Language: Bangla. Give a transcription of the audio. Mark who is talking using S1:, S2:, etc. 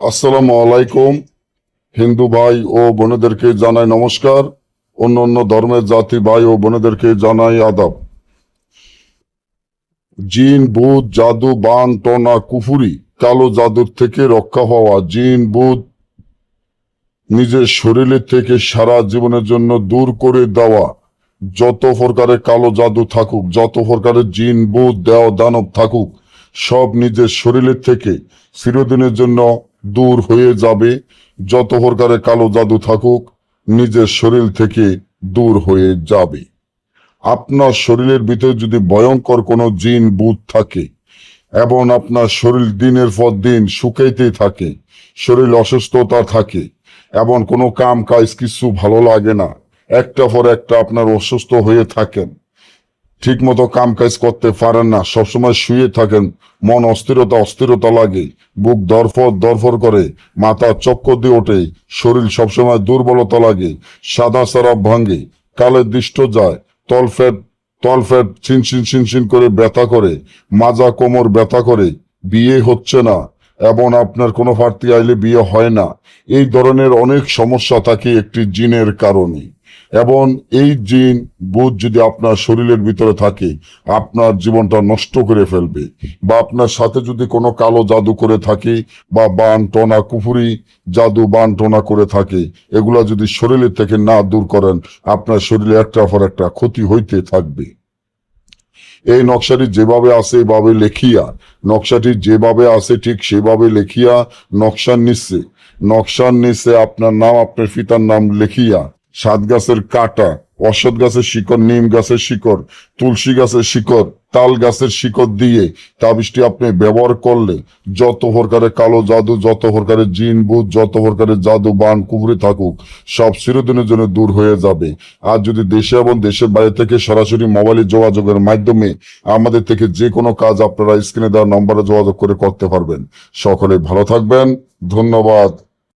S1: আসসালামু আলাইকুম। হিন্দু ভাই ও বোনেদেরকে জানাই নমস্কার। অন্য অন্য ধর্মের জাতি ভাই ও বোনেদেরকে জানাই আদাব। জিন, ভূত, জাদু, বান, টনা, কুফুরি, কালো জাদুর থেকে রক্ষা পাওয়া। জিন, ভূত নিজের শরীরের থেকে সারা জীবনের জন্য দূর করে দেওয়া। যত প্রকারের কালো জাদু থাকুক, যত প্রকারের জিন, ভূত, দেও দানব থাকুক, সব নিজের শরীরের থেকে চিরদিনের জন্য দূর হয়ে যাবে। যত প্রকারের কালো জাদু থাকুক, নিজের শরীর থেকে দূর হয়ে যাবে। আপনার শরীরের ভিতরে যদি ভয়ঙ্কর কোনো জিন, ভূত থাকে এবং আপনার শরীর দিনের পর দিন শুকাইতেই থাকে, শরীর অসুস্থতা থাকে এবং কোনো কাম কাজ কিছু ভালো লাগে না, একটা পর একটা আপনার অসুস্থ হয়ে থাকেন, ঠিক মতো কাম কাজ করতে পারেন না, সবসময় শুয়ে থাকেন, মন অস্থিরতা অস্থিরতা লাগে, বুক ধরফর ধরফর করে, মাথা চক্কর দিয়ে ওঠে, শরীর সবসময় দুর্বলতা লাগে, সাদা সারাপ ভাঙে, কালের দৃষ্ট যায়, তলফেট ছিনছিন ছিনছিন করে ব্যথা করে, মাজা কোমর ব্যথা করে, বিয়ে হচ্ছে না এবং আপনার কোনো প্রার্থী আইলে বিয়ে হয় না। এই ধরনের অনেক সমস্যা থাকে একটি জিনের কারণে। এবং এই জিন, ভূত যদি আপনার শরীরের ভিতরে থাকে, আপনার জীবনটা নষ্ট করে ফেলবে। বা আপনার সাথে যদি কোনো কালো জাদু করে থাকে, বা বান টনা কুফুরি জাদু বান টনা করে থাকে, এগুলা যদি শরীরের থেকে না দূর করেন, আপনার শরীরে একটার পর একটা ক্ষতি হইতে থাকবে। এই নকশাটি যেভাবে আছে এভাবে লেখিয়া, নকশাটি যেভাবে আছে ঠিক সেভাবে লেখিয়া, নকশার নিচে আপনার নাম, আপনার পিতার নাম লেখিয়া, সাত গাছের কাটা, অশ্বত্থ গাছের শিকড়, নিম গাছের শিকড়, তুলসী গাছের শিকড়, তাল গাছের শিকড় দিয়ে তাবিজটি আপনি ব্যবহার করলে যত প্রকারের কালো জাদু, যত প্রকারের জিন, ভূত, যত প্রকারের জাদু বান কুফরি থাকুক, সব চিরদিনের জন্য দূর হয়ে যাবে। আর যদি দেশে এবং দেশের বাইরে থেকে সরাসরি মোবাইলে যোগাযোগের মাধ্যমে আমাদের থেকে যে কোনো কাজ আপনারা স্ক্রিনে দেওয়া নম্বরে যোগাযোগ করে করতে পারবেন। সকলে ভালো থাকবেন। ধন্যবাদ।